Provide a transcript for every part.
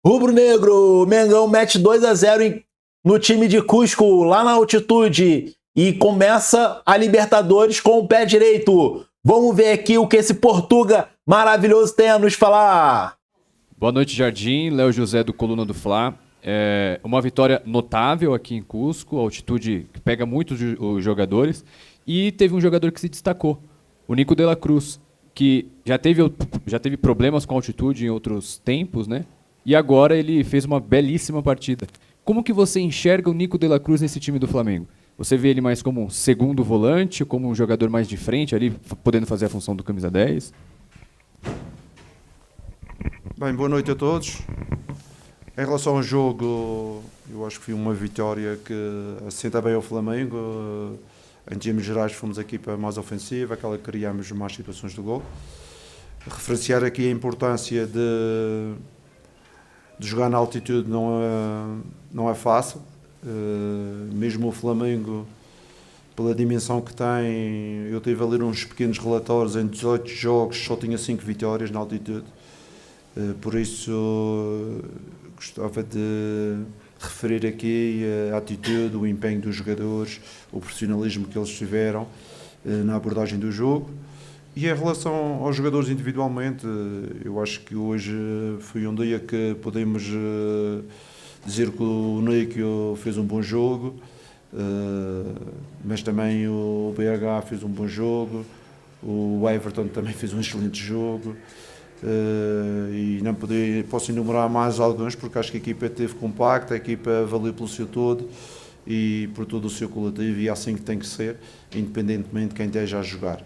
Rubro-negro, Mengão mete 2-0 no time de Cusco, lá na altitude, e começa a Libertadores com o pé direito. Vamos ver aqui o que esse Portuga maravilhoso tem a nos falar. Boa noite, Jardim. Léo José do Coluna do Fla. Uma vitória notável aqui em Cusco, altitude que pega muito os jogadores. E teve um jogador que se destacou, o Nico de la Cruz, que já teve problemas com altitude em outros tempos, né? E agora ele fez uma belíssima partida. Como que você enxerga o Nico de la Cruz nesse time do Flamengo? Você vê ele mais como um segundo volante, como um jogador mais de frente, ali podendo fazer a função do camisa 10? Bem, boa noite a todos. Em relação ao jogo, eu acho que foi uma vitória que assenta bem ao Flamengo. Em termos gerais, fomos a equipa mais ofensiva, aquela que criámos mais situações de gol. Referenciar aqui a importância de jogar na altitude não é fácil. Mesmo o Flamengo, pela dimensão que tem, eu tive a ler uns pequenos relatórios, em 18 jogos só tinha 5 vitórias na altitude. Por isso gostava de referir aqui a atitude, o empenho dos jogadores, o profissionalismo que eles tiveram na abordagem do jogo. E em relação aos jogadores individualmente, eu acho que hoje foi um dia que podemos dizer que o Nico fez um bom jogo, mas também o BH fez um bom jogo, o Everton também fez um excelente jogo. E não posso enumerar mais alguns porque acho que a equipa esteve compacta, a equipa valeu pelo seu todo e por todo o seu coletivo, e é assim que tem que ser, independentemente de quem esteja a jogar.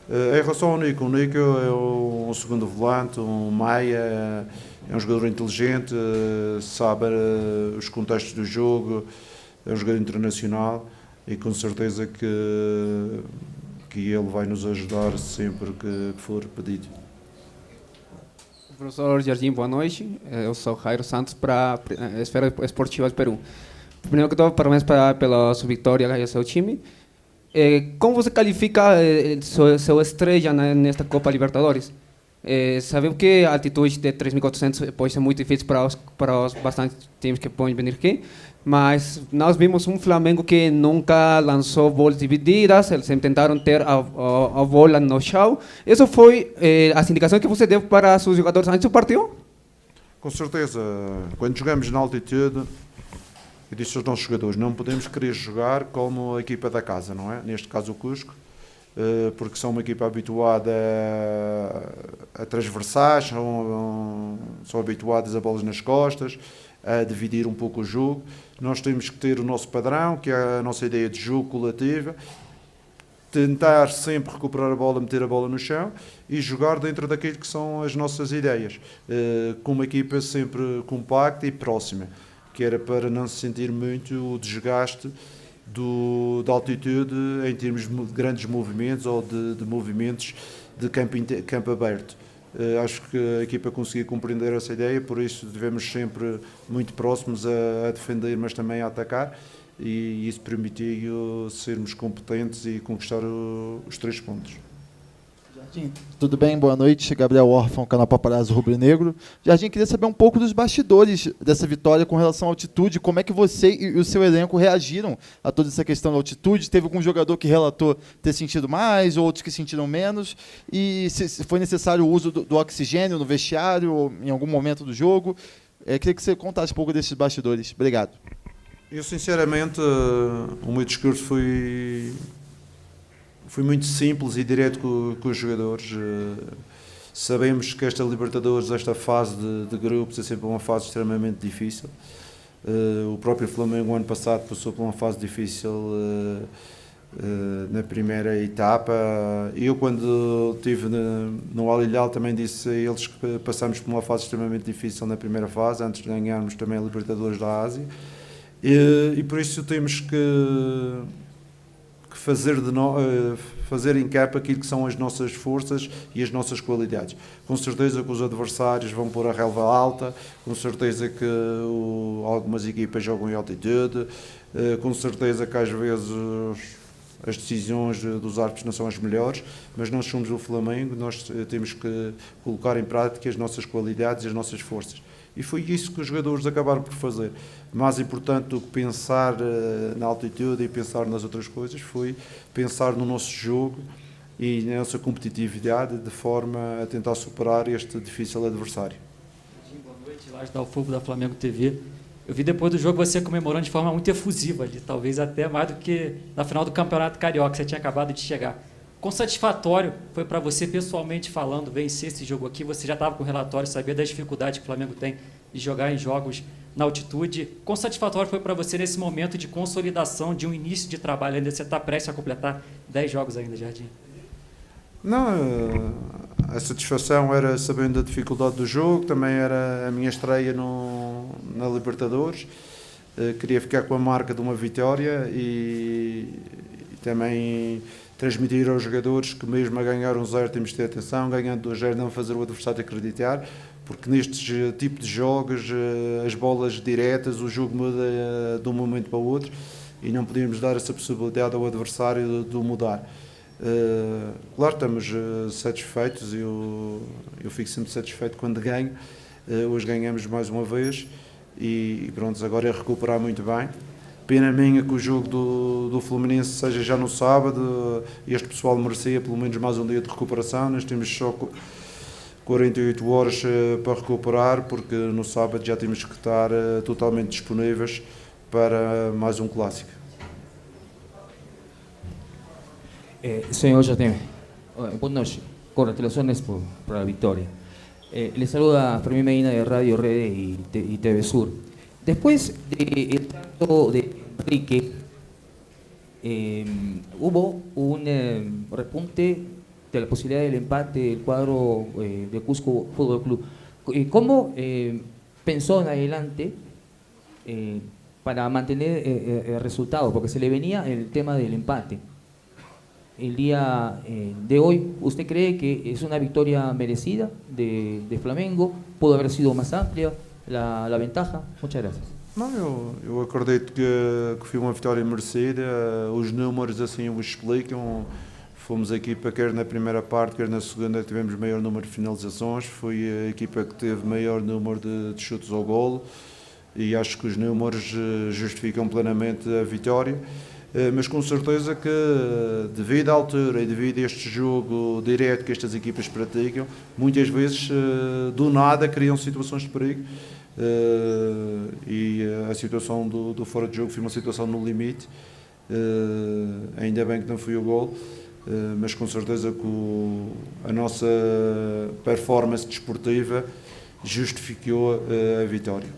Em relação ao Nico, o Nico é um segundo volante, um meia, é um jogador inteligente, sabe os contextos do jogo, é um jogador internacional e com certeza que ele vai nos ajudar sempre que for pedido. Professor Jardim, boa noite. Eu sou Jairo Santos para a Esfera Esportiva do Peru. Primeiro que tudo, parabéns pela sua vitória e seu time. Como você qualifica sua estreia nesta Copa Libertadores? Sabemos que a altitude de 3.400 pode ser muito difícil para os bastantes times que podem vir aqui, mas nós vimos um Flamengo que nunca lançou bolas divididas, eles tentaram ter a bola no chão. Isso foi as indicações que você deu para seus jogadores antes do partido? Com certeza, quando jogamos na altitude, eu disse aos nossos jogadores, não podemos querer jogar como a equipa da casa, não é? Neste caso o Cusco, porque são uma equipa habituada a transversais, são habituadas a bolas nas costas, a dividir um pouco o jogo. Nós temos que ter o nosso padrão, que é a nossa ideia de jogo coletiva, tentar sempre recuperar a bola, meter a bola no chão e jogar dentro daquilo que são as nossas ideias, com uma equipa sempre compacta e próxima, que era para não se sentir muito o desgaste da altitude em termos de grandes movimentos ou de movimentos de campo aberto. Acho que a equipa conseguiu compreender essa ideia, por isso devemos sempre muito próximos a defender, mas também a atacar, e isso permitiu sermos competentes e conquistar os 3 pontos. Jardim, tudo bem? Boa noite. Gabriel Órfão, canal Paparazzo Rubro Negro. Jardim, queria saber um pouco dos bastidores dessa vitória com relação à altitude. Como é que você e o seu elenco reagiram a toda essa questão da altitude? Teve algum jogador que relatou ter sentido mais, outros que sentiram menos? E se foi necessário o uso do oxigênio no vestiário ou em algum momento do jogo? Queria que você contasse um pouco desses bastidores. Obrigado. Eu, sinceramente, o meu discurso foi muito simples e direto com os jogadores. Sabemos que esta Libertadores, esta fase de grupos, é sempre uma fase extremamente difícil. O próprio Flamengo, ano passado, passou por uma fase difícil na primeira etapa. Eu, quando estive no Al Hilal, também disse a eles que passámos por uma fase extremamente difícil na primeira fase, antes de ganharmos também a Libertadores da Ásia. E por isso temos que fazer em campo aquilo que são as nossas forças e as nossas qualidades. Com certeza que os adversários vão pôr a relva alta, com certeza que algumas equipas jogam em altitude, com certeza que às vezes as decisões dos árbitros não são as melhores, mas nós somos o Flamengo, nós temos que colocar em prática as nossas qualidades e as nossas forças. E foi isso que os jogadores acabaram por fazer. Mais importante do que pensar na altitude e pensar nas outras coisas foi pensar no nosso jogo e na nossa competitividade de forma a tentar superar este difícil adversário. Boa noite, Laje da Fogo da Flamengo TV. Eu vi depois do jogo você comemorando de forma muito efusiva ali, talvez até mais do que na final do Campeonato Carioca, você tinha acabado de chegar. Quão satisfatório foi para você, pessoalmente falando, vencer esse jogo aqui? Você já estava com o relatório, sabia das dificuldades que o Flamengo tem de jogar em jogos na altitude. Quão satisfatório foi para você nesse momento de consolidação, de um início de trabalho ainda? Você está prestes a completar 10 jogos ainda, Jardim? Não, a satisfação era sabendo da dificuldade do jogo, também era a minha estreia na Libertadores. Queria ficar com a marca de uma vitória e também transmitir aos jogadores que mesmo a ganhar 1-0 temos de ter atenção, ganhando 2-0 não fazer o adversário acreditar, porque nestes tipos de jogos, as bolas diretas, o jogo muda de um momento para o outro e não podíamos dar essa possibilidade ao adversário de o mudar. Claro, estamos satisfeitos, eu fico sempre satisfeito quando ganho. Hoje ganhamos mais uma vez e pronto, agora é recuperar muito bem. Pena minha que o jogo do Fluminense seja já no sábado. Este pessoal merecia pelo menos mais um dia de recuperação. Nós temos só 48 horas para recuperar, porque no sábado já temos que estar totalmente disponíveis para mais um clássico. Señor Jardim, buenas noches. Congratulaciones por la victoria. Le saluda Fermín Medina de Radio Rede y TV Sur. Después del tanto de Enrique, hubo un repunte de la posibilidad del empate del cuadro de Cusco Fútbol Club. ¿Cómo pensó en adelante para mantener el resultado? Porque se le venía el tema del empate. El día de hoy, ¿usted cree que es una victoria merecida de Flamengo? ¿Pudo haber sido más amplia la ventaja? Muchas gracias. Não, eu acredito que foi uma vitória merecida. Os números assim o explicam. Fomos a equipa, quer na primeira parte, quer na segunda, tivemos maior número de finalizações. Foi a equipa que teve maior número de chutes ao golo. E acho que os números justificam plenamente a vitória. Mas com certeza que, devido à altura e devido a este jogo direto que estas equipas praticam, muitas vezes do nada criam situações de perigo. E a situação do fora de jogo foi uma situação no limite. Ainda bem que não foi o gol, mas com certeza que a nossa performance desportiva justificou a vitória.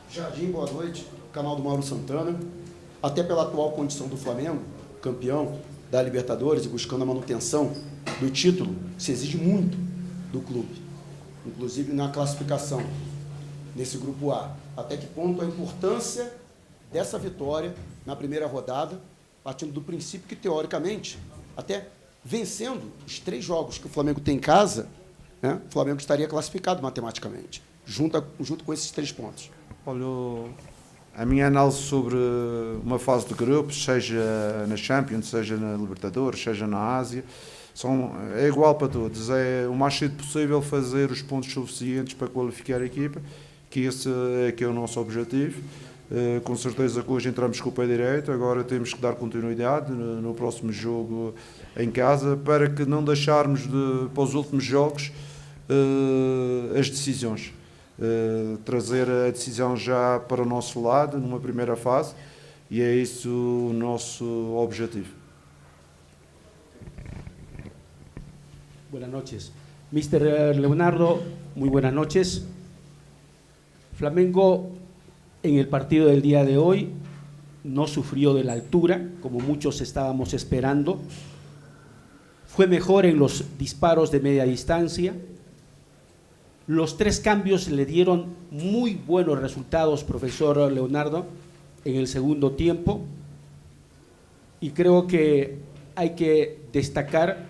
Jardim, boa noite. Canal do Mauro Santana. Até pela atual condição do Flamengo, campeão da Libertadores e buscando a manutenção do título, se exige muito do clube, inclusive na classificação, nesse grupo A. Até que ponto a importância dessa vitória na primeira rodada, partindo do princípio que, teoricamente, até vencendo os 3 jogos que o Flamengo tem em casa, né, o Flamengo estaria classificado matematicamente, junto com esses 3 pontos. Olha, a minha análise sobre uma fase de grupos, seja na Champions, seja na Libertadores, seja na Ásia, é igual para todos. É o mais cedo possível fazer os pontos suficientes para qualificar a equipa, que esse é que é o nosso objetivo. Com certeza que hoje entramos com o pé direito, agora temos que dar continuidade no próximo jogo em casa, para que não deixarmos para os últimos jogos as decisões. Trazer a decisão já para o nosso lado, numa primeira fase, e é isso o nosso objetivo. Buenas noches. Mr. Leonardo, muy buenas noches. Flamengo en el partido del día de hoy no sufrió de la altura, como muchos estábamos esperando. Fue mejor en los disparos de media distancia. Los 3 cambios le dieron muy buenos resultados, profesor Leonardo, en el segundo tiempo. Y creo que hay que destacar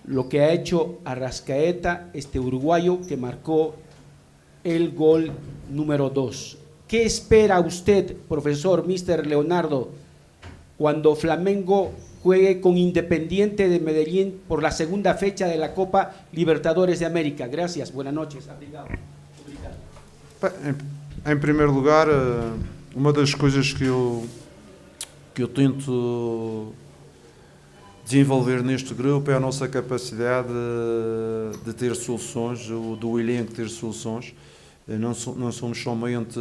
lo que ha hecho Arrascaeta, este uruguayo que marcó el gol número 2. ¿Qué espera usted, profesor Mr. Leonardo, cuando Flamengo juegue con Independiente de Medellín por la segunda fecha de la Copa Libertadores de América? Gracias, buenas noches. Obrigado. Em primeiro lugar, uma das coisas que eu tento desenvolver neste grupo é a nossa capacidade de ter soluções, do elenco ter soluções. Não somos somente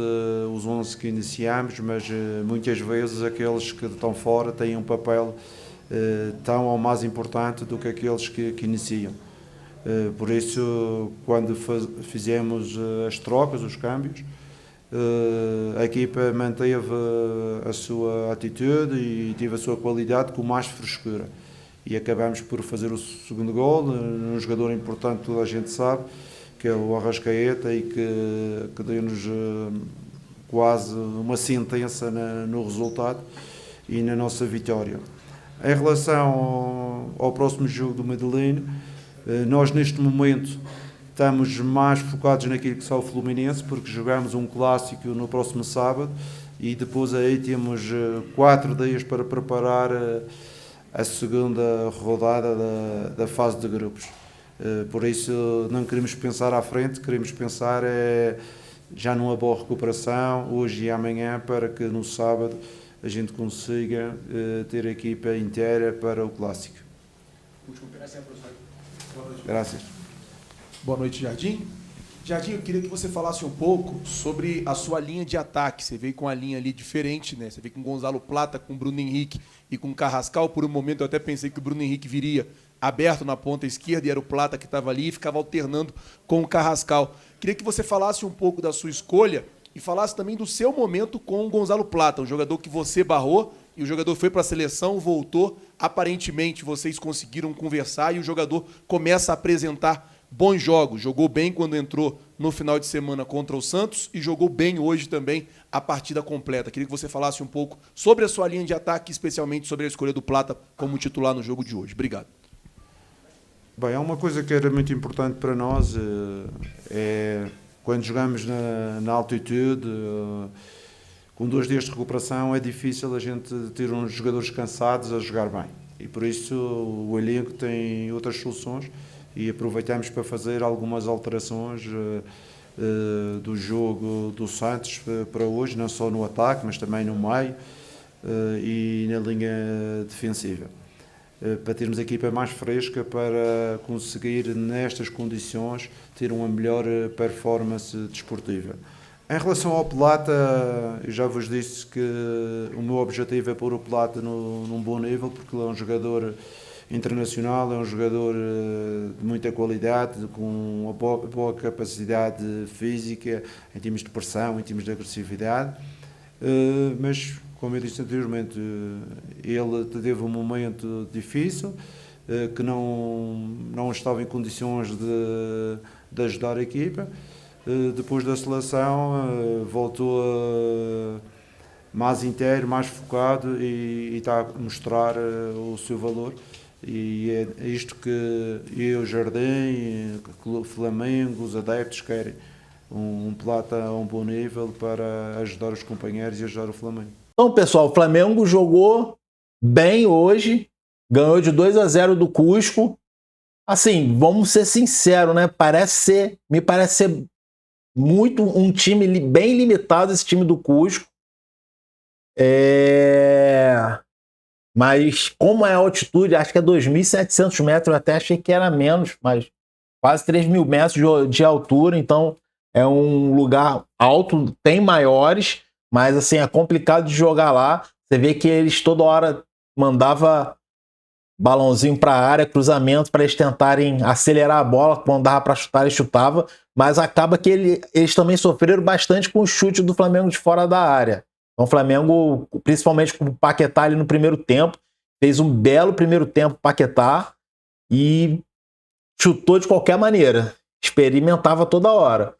os 11 que iniciamos, mas muitas vezes aqueles que estão fora têm um papel tão ou mais importante do que aqueles que iniciam. Por isso, quando fizemos as trocas, os câmbios, a equipa manteve a sua atitude e teve a sua qualidade com mais frescura. E acabamos por fazer o segundo gol, um jogador importante, toda a gente sabe, que é o Arrascaeta, e que deu-nos quase uma sentença no resultado e na nossa vitória. Em relação ao próximo jogo do Medellín, nós neste momento estamos mais focados naquilo que são o Fluminense, porque jogamos um clássico no próximo sábado e depois aí temos 4 dias para preparar a segunda rodada da fase de grupos. Por isso não queremos pensar à frente, queremos pensar já numa boa recuperação, hoje e amanhã, para que no sábado a gente consiga ter a equipa inteira para o clássico. Graças. Boa noite, Jardim. Jardim, eu queria que você falasse um pouco sobre a sua linha de ataque. Você veio com a linha ali diferente, né? Você veio com Gonzalo Plata, com Bruno Henrique e com Carrascal. Por um momento eu até pensei que o Bruno Henrique viria aberto na ponta esquerda e era o Plata que estava ali e ficava alternando com o Carrascal. Queria que você falasse um pouco da sua escolha e falasse também do seu momento com o Gonzalo Plata, um jogador que você barrou e o jogador foi para a seleção, voltou. Aparentemente vocês conseguiram conversar e o jogador começa a apresentar bons jogos. Jogou bem quando entrou no final de semana contra o Santos e jogou bem hoje também a partida completa. Queria que você falasse um pouco sobre a sua linha de ataque, especialmente sobre a escolha do Plata como titular no jogo de hoje. Obrigado. Bem, há uma coisa que era muito importante para nós, quando jogamos na altitude, com 2 dias de recuperação, é difícil a gente ter uns jogadores cansados a jogar bem. E por isso o elenco tem outras soluções e aproveitamos para fazer algumas alterações do jogo do Santos para hoje, não só no ataque, mas também no meio e na linha defensiva. Para termos a equipa mais fresca, para conseguir, nestas condições, ter uma melhor performance desportiva. Em relação ao Plata, eu já vos disse que o meu objetivo é pôr o Plata num bom nível, porque ele é um jogador internacional, é um jogador de muita qualidade, com uma boa capacidade física, em termos de pressão, em termos de agressividade, mas, como eu disse anteriormente, ele teve um momento difícil, que não estava em condições de ajudar a equipa. Depois da seleção, voltou mais inteiro, mais focado e está a mostrar o seu valor. E é isto que eu, Jardim, o Flamengo, os adeptos querem. Um Plata a um bom nível para ajudar os companheiros e ajudar o Flamengo. Então, pessoal, o Flamengo jogou bem hoje, ganhou de 2-0 do Cusco. Assim, vamos ser sinceros, né? Me parece ser muito um time bem limitado, esse time do Cusco. Mas como é a altitude, acho que é 2.700 metros, eu até achei que era menos, mas quase 3.000 metros de altura, então é um lugar alto, tem maiores, mas assim, é complicado de jogar lá. Você vê que eles toda hora mandavam balãozinho para a área, cruzamento para eles tentarem acelerar a bola, quando dava para chutar, eles chutavam, mas acaba que eles também sofreram bastante com o chute do Flamengo de fora da área. Então o Flamengo, principalmente com o Paquetá ali no primeiro tempo, fez um belo primeiro tempo Paquetá e chutou de qualquer maneira, experimentava toda hora.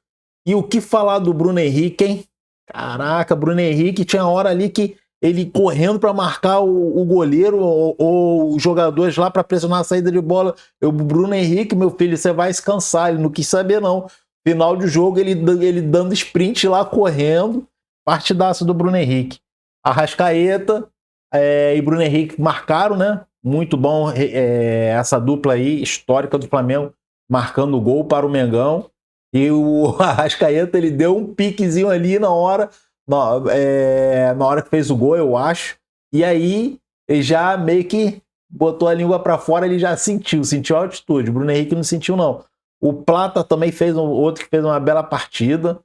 E o que falar do Bruno Henrique, hein? Caraca, Bruno Henrique tinha hora ali que ele correndo para marcar o goleiro ou os jogadores lá para pressionar a saída de bola. O Bruno Henrique, meu filho, você vai se cansar, ele não quis saber não. Final de jogo, ele dando sprint lá, correndo. Partidaço do Bruno Henrique. Arrascaeta e Bruno Henrique marcaram, né? Muito bom essa dupla aí, histórica do Flamengo, marcando o gol para o Mengão. E o Arrascaeta, ele deu um piquezinho ali na hora que fez o gol, eu acho. E aí, ele já meio que botou a língua para fora, ele já sentiu a altitude. O Bruno Henrique não sentiu, não. O Plata também fez outro que fez uma bela partida.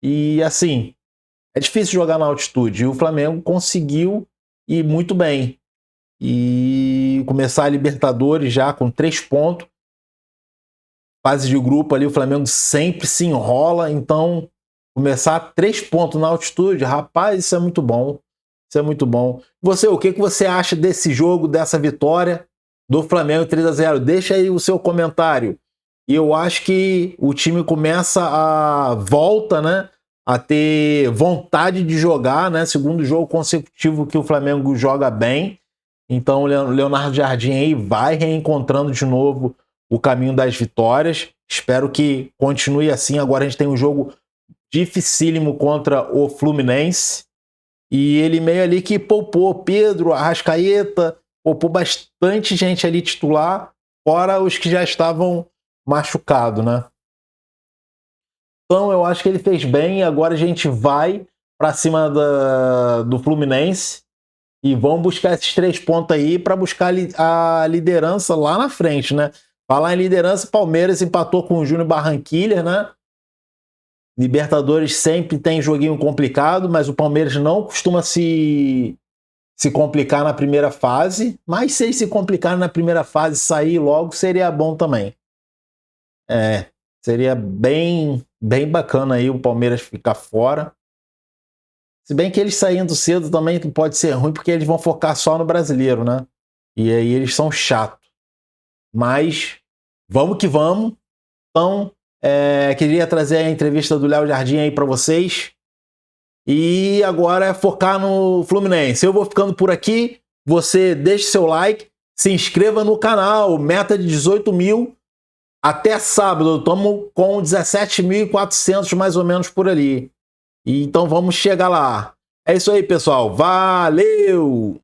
E assim, é difícil jogar na altitude. E o Flamengo conseguiu ir muito bem. E começar a Libertadores já com 3 pontos. Fase de grupo ali, o Flamengo sempre se enrola. Então, começar 3 pontos na altitude, rapaz, isso é muito bom. Isso é muito bom. Você, o que você acha desse jogo, dessa vitória do Flamengo 3-0? Deixa aí o seu comentário. E eu acho que o time volta, né, a ter vontade de jogar, né? Segundo jogo consecutivo que o Flamengo joga bem. Então o Leonardo Jardim aí vai reencontrando de novo o caminho das vitórias. Espero que continue assim. Agora a gente tem um jogo dificílimo contra o Fluminense. E ele meio ali que poupou Pedro, Arrascaeta, poupou bastante gente ali titular, fora os que já estavam machucados, né? Então eu acho que ele fez bem. Agora a gente vai para cima do Fluminense e vamos buscar esses 3 pontos aí para buscar a liderança lá na frente, né? Falar em liderança, Palmeiras empatou com o Júnior Barranquilla, né? Libertadores sempre tem joguinho complicado, mas o Palmeiras não costuma se complicar na primeira fase. Mas se eles se complicarem na primeira fase e sair logo, seria bom também. Seria bem bacana aí o Palmeiras ficar fora. Se bem que eles saindo cedo também pode ser ruim, porque eles vão focar só no brasileiro, né? E aí eles são chatos. Mas vamos que vamos. Então, queria trazer a entrevista do Léo Jardim aí para vocês. E agora é focar no Fluminense. Eu vou ficando por aqui. Você deixe seu like, se inscreva no canal. Meta de 18 mil até sábado. Estamos com 17.400 mais ou menos por ali. Então vamos chegar lá. É isso aí, pessoal. Valeu!